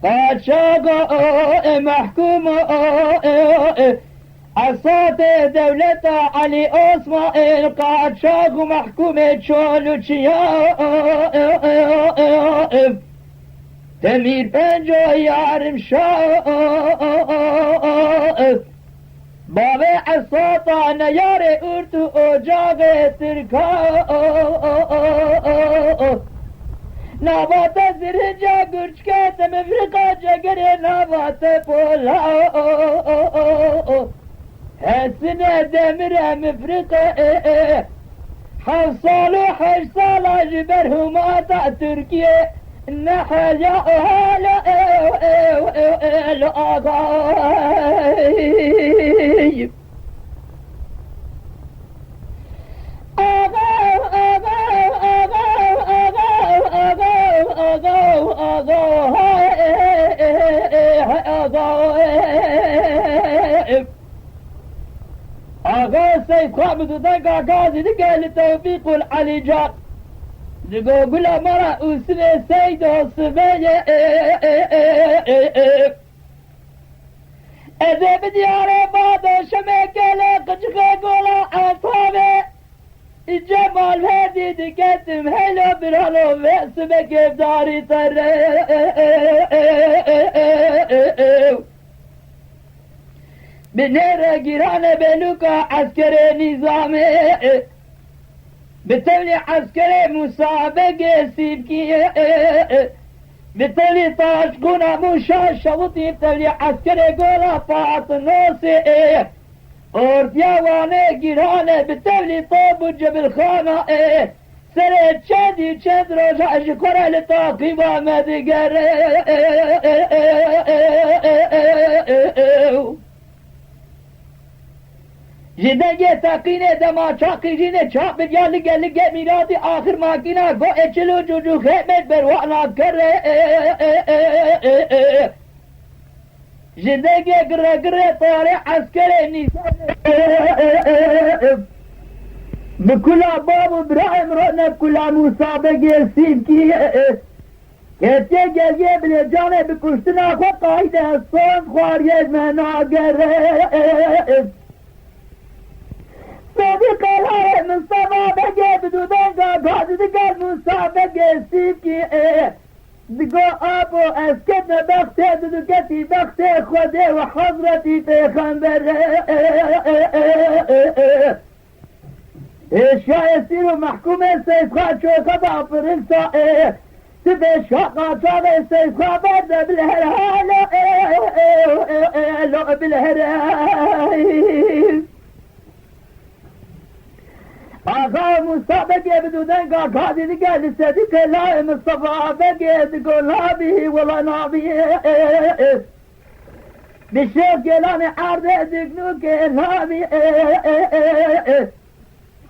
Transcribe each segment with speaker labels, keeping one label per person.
Speaker 1: قاچاق محكوم عصات دولة علي عثمان قاچاق محكوم چالوچيا تمير بنجو يارم شاء بابا عصاتا نيار اردو اجاق تركا نبات زرنجا گرچکت مفرقا جگر نبات پولا حسن دمر مفرقا 7 سال و 8 سال جبر هماتا ترکیه نحل يا أهل الأغايب آغا سيد خامد ودنك آغازي دقال توفيق العليجان نقول مرة أسمي سيد أسمي إذا بدي أعرف هذا شميكة قجخة قولا عصابي الجمال هادي دقدم هلو برهلو باسمي كيف داري بنيرة جيرانة بلوكا عسكري نظامي بتولي عسكري مسابقة سيبكية بتولي طاشقونا مشاشة وطي بتولي عسكري قولا فاطنوسي أرديا وانا جيرانة بتولي طوب وجبل خانة سرت شادي شد رجع شكرا لطاقبة مدقر جدگی تقینه دما چاقی جینه چاق بدیا لگه لگه میرادی آخر ماکینا گو اچلو جوجو خیمت بروانا کره جدگی گره گره طاره عسکر نیزان بکلا باب ابراهیم رونه بکلا مسابقه سیب کی کهتی گلیه بلی جانه بکشتنا خود قایده سون خواریج مناگره صديق الهي مصطفى بقي بدودين قاعد دقال مسابقة سيبكي دقو ابو اسكتنا بختي دقتي بختي خودي وحضرتي تخنبر الشا يصيروا محكومة سيد خاد شو قطع فرنسا تبي شاقة شاقة سيد خاد برد بالهرهالة لو بالهرهالة آقا مسابقه بدودن قاقا دي قال صديق الله مصطفى بقي تقول لا به ولا نابيه بالشيخ جيلاني عارضه دقنوك نابي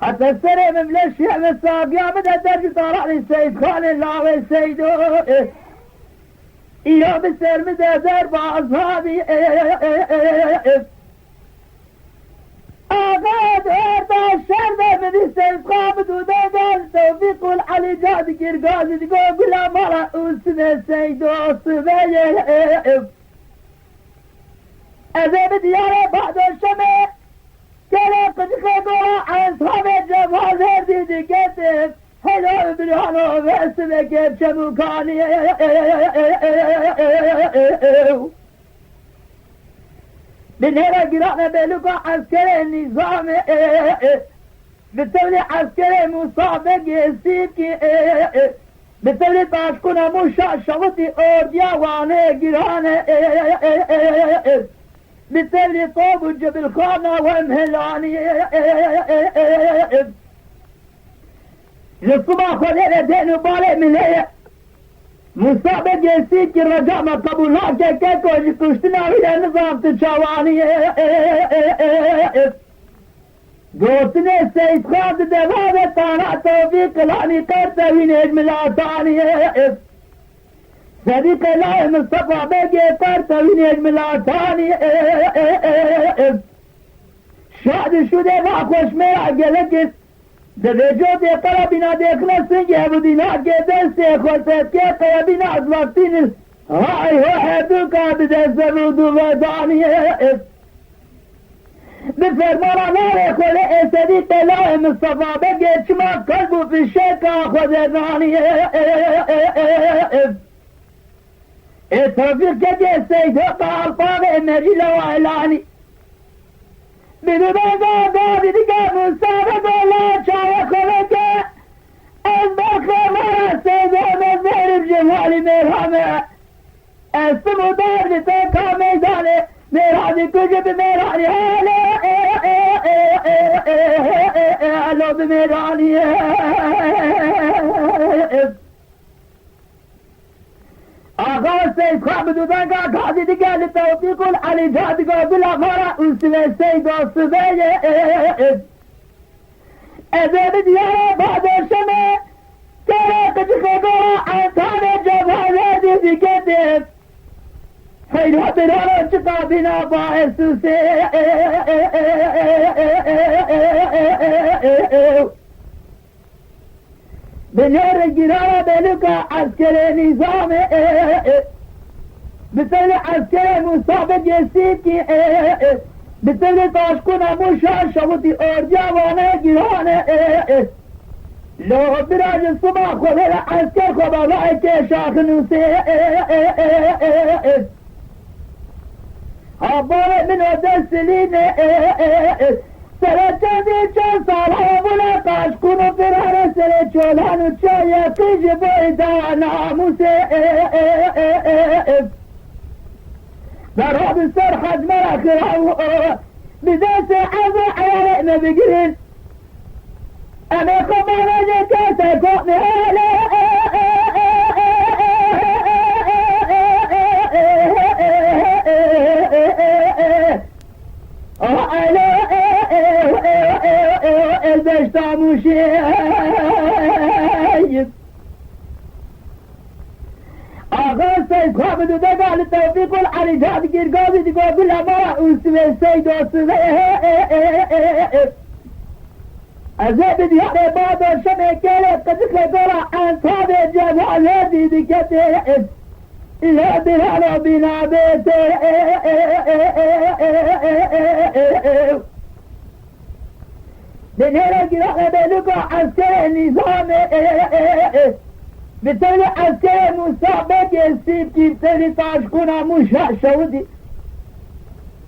Speaker 1: حتى السري مملشي مساقيا بدا درج طالع لي سيد خان الله والسيدو اياه بالسر مدى درب اصحابي آقاد اربع الشربة من السيد خابد ودادان توفيق العلي جاد كيرقازي تقول بلا مرة اسمه السيد وصفية اذا بديارة بعد الشمع كلا قد خبرا عن صحابة جمال هردي دقاتف هلو برهانو باسمه كيف شموكاني من هنا قرأنا بلقى عسكري النظام بالتالي عسكري مسابق سيبكي بالتالي تاشكونا مشاشوتي أورديا وانا قرأنا بالتالي طوب الجبل خانة ومهلاني للصبح خلينا دين وبالي من هي مسابق يسيك الرجاء ما قبولناك كيكو جكوشتنا إلى نظام تشاواني قوتني السيد خالد دبابة طالع توفيق العني قرته من نجم العطاني صديق الله مصطفى بقي قرته من نجم العطاني شاد شده ما خوش ميرا قلقس وجود قلبنا देखने से ये बुदिना के दिल से खोलते के कलबिना आज वक्ती ने हाय हो है दुका बिदे जरूर दुवादानी है بفرمانا ناره خوله اسدی طلای مصطفى بگه چما قلبو فی شکا خودنانی اتفاق که سیده قلبان مریل و اعلانی بدو بگا دادی دیگه مصطفى دولا چای خوله که از بخه مرا سیده مزرب جمالی مرحمه اسمو دار تکا میدانه میرانی کجا به میرانی الو به میرانی آقا سید خواب دودن که آقازی دیگه لطوفیق علی جادگاه بلا مارا اسوه سید آسوه ازه دیاره بادرشمه کره کچی خگوها انتان جبهه دیدی کتف خیلی برای چکا بینا باعث سے بنور گرارا بلوکا عسکر نظام مثل عسکر مصابق یسید کی مثل تاشکون موشا شوتی اور جوانه گرانه لو براج صبح خودر عسکر خدا رای که شاخنو سے آبار من دستلین سر چندی چند سال بولا کاش کنو فرار سر چولانو چای قیج بایدا ناموس در آب سر حجم را خراو بدست عزو عیال نبگرین اما خبانه جکتا کنه آقا سید خواب دو دگال توفیق العلی جاد گرگاوی دیگو بلا مارا اوسوه سید اوسوه ازه بدیار باد و شمه کله قدق دورا انصاب جوانه دیدی کته لا برانو بنا بیته بنهر گراه بلوکا عسکر نظام بطول عسکر مصابق سیب کی بطول تاشکونا موشا شودی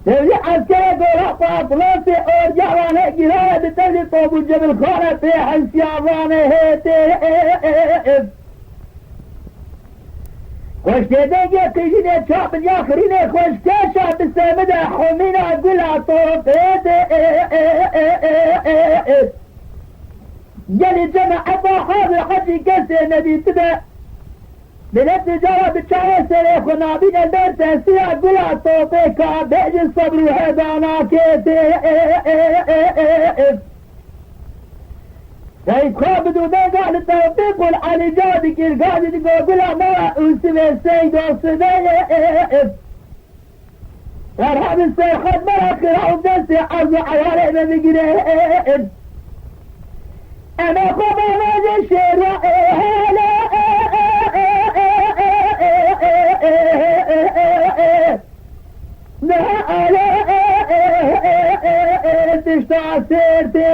Speaker 1: بطول عسکر دورا پاپلاس اور جوانه گراه بطول طوبو جبل خانه پی حسیابانه هیته خوشکه دیگه قیجینه چاپ یاخرینه خوشکه شاب سمده حمینه گلا توفیده یلی جمع با حاضر حجی کسی ندیده بلد جارا بچاره سره خنابین در تحصیل گلا توفیقه بیج صبر و هدانا کسی سید خواب دو دنگال توفیق العلی جادی کرگادی دیگو بلا مورا اوسوه سید اوسوه در حد سرخد مرا خراو دستی عرض عیاره نمیگیره اما خواب آماز شیر را نه آله تشتا سرته